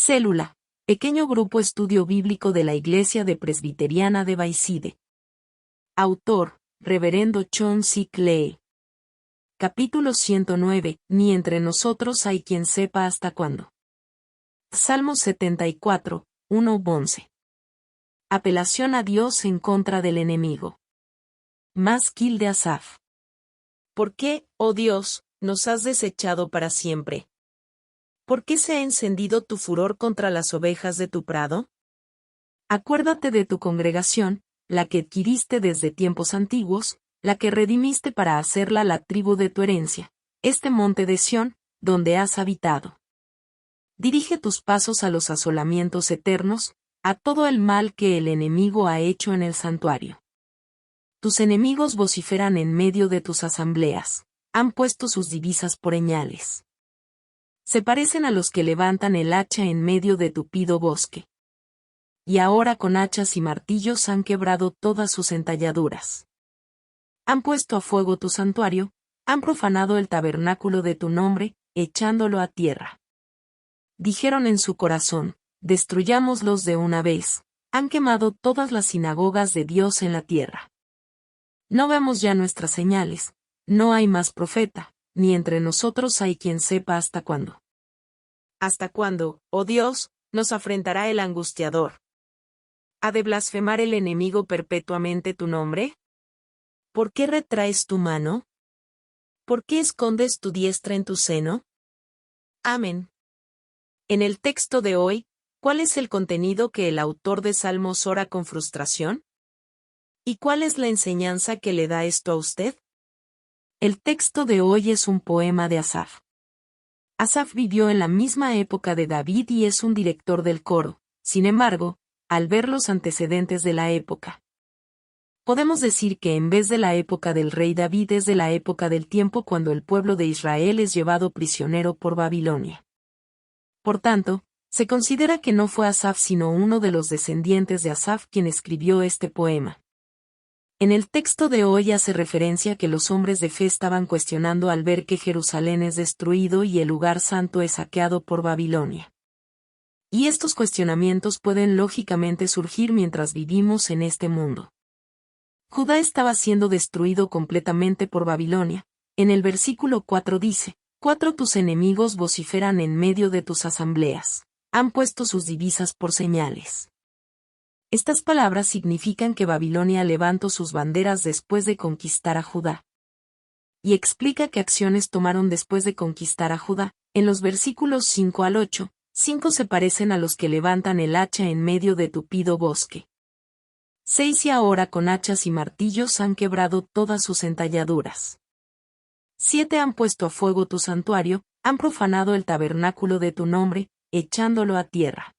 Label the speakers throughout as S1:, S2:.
S1: Célula, pequeño grupo estudio bíblico de la Iglesia de Presbiteriana de Bayside. Autor, Reverendo John C. Clay. Capítulo 109, Ni entre nosotros hay quien sepa hasta cuándo. Salmo 74, 1-11. Apelación a Dios en contra del enemigo. Masquil de Asaf. ¿Por qué, oh Dios, nos has desechado para siempre? ¿Por qué se ha encendido tu furor contra las ovejas de tu prado? Acuérdate de tu congregación, la que adquiriste desde tiempos antiguos, la que redimiste para hacerla la tribu de tu herencia, este monte de Sión, donde has habitado. Dirige tus pasos a los asolamientos eternos, a todo el mal que el enemigo ha hecho en el santuario. Tus enemigos vociferan en medio de tus asambleas, han puesto sus divisas por señales. Se parecen a los que levantan el hacha en medio de tupido bosque. Y ahora con hachas y martillos han quebrado todas sus entalladuras. Han puesto a fuego tu santuario, han profanado el tabernáculo de tu nombre, echándolo a tierra. Dijeron en su corazón, destruyámoslos de una vez, han quemado todas las sinagogas de Dios en la tierra. No veamos ya nuestras señales, no hay más profeta, ni entre nosotros hay quien sepa hasta cuándo. ¿Hasta cuándo, oh Dios, nos afrentará el angustiador? ¿Ha de blasfemar el enemigo perpetuamente tu nombre? ¿Por qué retraes tu mano? ¿Por qué escondes tu diestra en tu seno? Amén. En el texto de hoy, ¿cuál es el contenido que el autor de Salmos ora con frustración? ¿Y cuál es la enseñanza que le da esto a usted? El texto de hoy es un poema de Asaf. Asaf vivió en la misma época de David y es un director del coro. Sin embargo, al ver los antecedentes de la época, podemos decir que en vez de la época del rey David es de la época del tiempo cuando el pueblo de Israel es llevado prisionero por Babilonia. Por tanto, se considera que no fue Asaf sino uno de los descendientes de Asaf quien escribió este poema. En el texto de hoy hace referencia que los hombres de fe estaban cuestionando al ver que Jerusalén es destruido y el lugar santo es saqueado por Babilonia. Y estos cuestionamientos pueden lógicamente surgir mientras vivimos en este mundo. Judá estaba siendo destruido completamente por Babilonia. En el versículo 4 dice, 4 tus enemigos vociferan en medio de tus asambleas, han puesto sus divisas por señales. Estas palabras significan que Babilonia levantó sus banderas después de conquistar a Judá. Y explica qué acciones tomaron después de conquistar a Judá. En los versículos 5 al 8, 5 se parecen a los que levantan el hacha en medio de tupido bosque. 6 y ahora con hachas y martillos han quebrado todas sus entalladuras. 7 han puesto a fuego tu santuario, han profanado el tabernáculo de tu nombre, echándolo a tierra.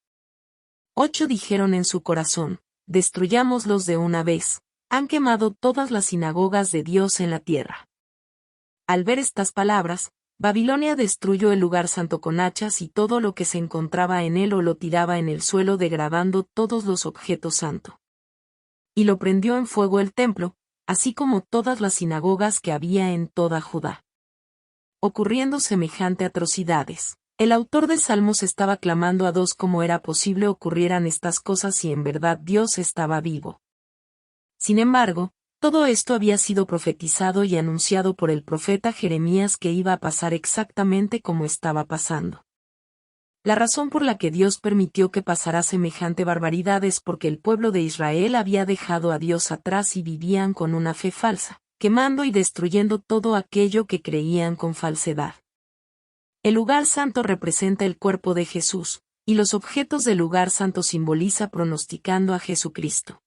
S1: 8 dijeron en su corazón, destruyámoslos de una vez, han quemado todas las sinagogas de Dios en la tierra. Al ver estas palabras, Babilonia destruyó el lugar santo con hachas y todo lo que se encontraba en él o lo tiraba en el suelo degradando todos los objetos santos. Y lo prendió en fuego el templo, así como todas las sinagogas que había en toda Judá. Ocurriendo semejante atrocidades. El autor de Salmos estaba clamando a Dios cómo era posible ocurrieran estas cosas si en verdad Dios estaba vivo. Sin embargo, todo esto había sido profetizado y anunciado por el profeta Jeremías que iba a pasar exactamente como estaba pasando. La razón por la que Dios permitió que pasara semejante barbaridad es porque el pueblo de Israel había dejado a Dios atrás y vivían con una fe falsa, quemando y destruyendo todo aquello que creían con falsedad. El lugar santo representa el cuerpo de Jesús, y los objetos del lugar santo simboliza pronosticando a Jesucristo.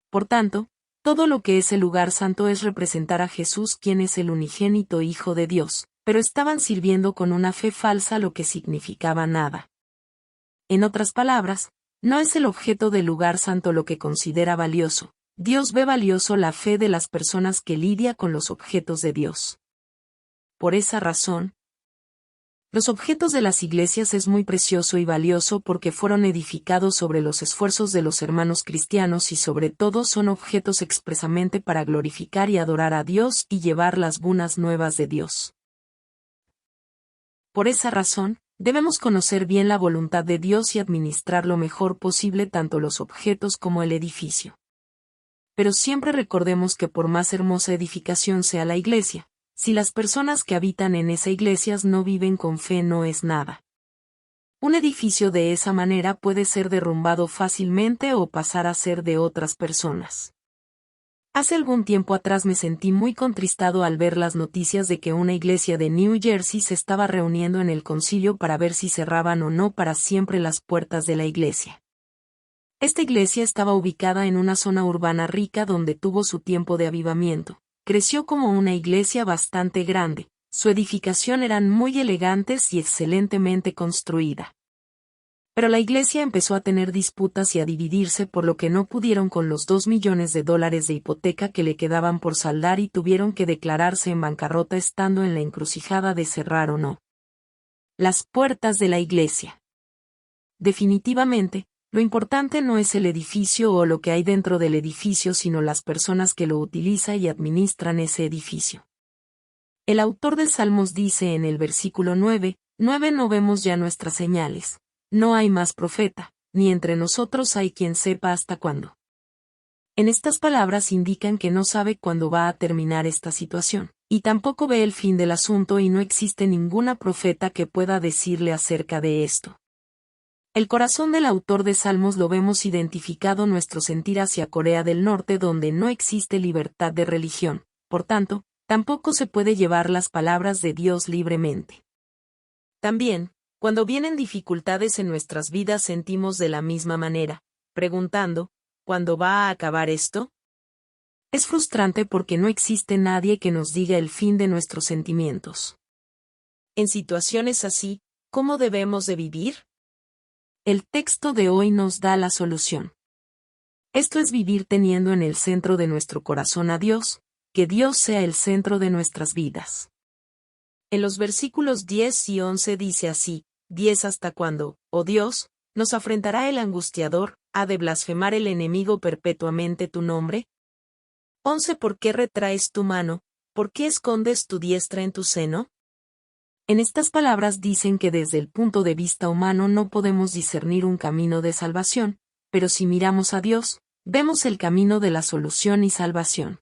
S1: Por tanto, todo lo que es el lugar santo es representar a Jesús quien es el unigénito Hijo de Dios, pero estaban sirviendo con una fe falsa lo que significaba nada. En otras palabras, no es el objeto del lugar santo lo que considera valioso, Dios ve valioso la fe de las personas que lidia con los objetos de Dios. Por esa razón, los objetos de las iglesias es muy precioso y valioso porque fueron edificados sobre los esfuerzos de los hermanos cristianos y sobre todo son objetos expresamente para glorificar y adorar a Dios y llevar las buenas nuevas de Dios. Por esa razón, Debemos conocer bien la voluntad de Dios y administrar lo mejor posible tanto los objetos como el edificio. Pero siempre recordemos que por más hermosa edificación sea la iglesia, si las personas que habitan en esa iglesia no viven con fe no es nada. Un edificio de esa manera puede ser derrumbado fácilmente o pasar a ser de otras personas. Hace algún tiempo atrás me sentí muy contristado al ver las noticias de que una iglesia de New Jersey se estaba reuniendo en el concilio para ver si cerraban o no para siempre las puertas de la iglesia. Esta iglesia estaba ubicada en una zona urbana rica donde tuvo su tiempo de avivamiento. Creció como una iglesia bastante grande, su edificación eran muy elegantes y excelentemente construida. Pero la iglesia empezó a tener disputas y a dividirse por lo que no pudieron con los $2 millones de hipoteca que le quedaban por saldar y tuvieron que declararse en bancarrota estando en la encrucijada de cerrar o no las puertas de la iglesia. Definitivamente, lo importante no es el edificio o lo que hay dentro del edificio sino las personas que lo utilizan y administran ese edificio. El autor de Salmos dice en el versículo 9, no vemos ya nuestras señales. No hay más profeta, ni entre nosotros hay quien sepa hasta cuándo. En estas palabras indican que no sabe cuándo va a terminar esta situación, y tampoco ve el fin del asunto y no existe ninguna profeta que pueda decirle acerca de esto. El corazón del autor de Salmos lo vemos identificado nuestro sentir hacia Corea del Norte donde no existe libertad de religión, por tanto, tampoco se puede llevar las palabras de Dios libremente. También, cuando vienen dificultades en nuestras vidas sentimos de la misma manera, preguntando, ¿cuándo va a acabar esto? Es frustrante porque no existe nadie que nos diga el fin de nuestros sentimientos. En situaciones así, ¿cómo debemos de vivir? El texto de hoy nos da la solución. Esto es vivir teniendo en el centro de nuestro corazón a Dios, que Dios sea el centro de nuestras vidas. En los versículos 10 y 11 dice así, 10 ¿Hasta cuándo, oh Dios, nos afrentará el angustiador, ha de blasfemar el enemigo perpetuamente tu nombre? 11 ¿Por qué retraes tu mano, por qué escondes tu diestra en tu seno? En estas palabras dicen que desde el punto de vista humano no podemos discernir un camino de salvación, pero si miramos a Dios, vemos el camino de la solución y salvación.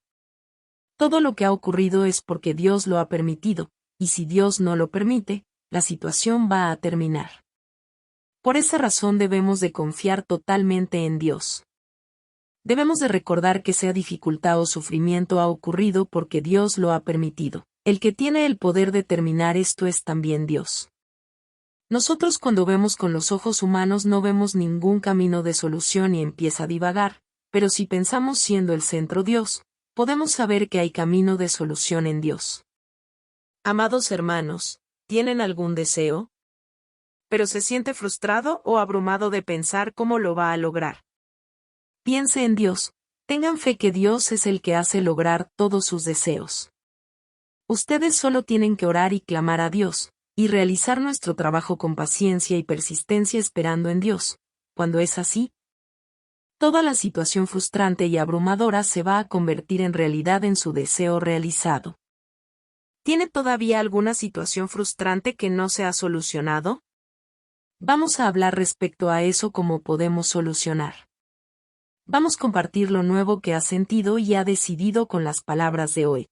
S1: Todo lo que ha ocurrido es porque Dios lo ha permitido, y si Dios no lo permite, la situación va a terminar. Por esa razón debemos de confiar totalmente en Dios. Debemos de recordar que sea dificultad o sufrimiento ha ocurrido porque Dios lo ha permitido. El que tiene el poder de terminar esto es también Dios. Nosotros cuando vemos con los ojos humanos no vemos ningún camino de solución y empieza a divagar, pero si pensamos siendo el centro Dios, podemos saber que hay camino de solución en Dios. Amados hermanos, ¿tienen algún deseo? ¿Pero se siente frustrado o abrumado de pensar cómo lo va a lograr? Piense en Dios, tengan fe que Dios es el que hace lograr todos sus deseos. Ustedes solo tienen que orar y clamar a Dios, y realizar nuestro trabajo con paciencia y persistencia esperando en Dios. Cuando es así, toda la situación frustrante y abrumadora se va a convertir en realidad en su deseo realizado. ¿Tiene todavía alguna situación frustrante que no se ha solucionado? Vamos a hablar respecto a eso cómo podemos solucionar. Vamos a compartir lo nuevo que ha sentido y ha decidido con las palabras de hoy.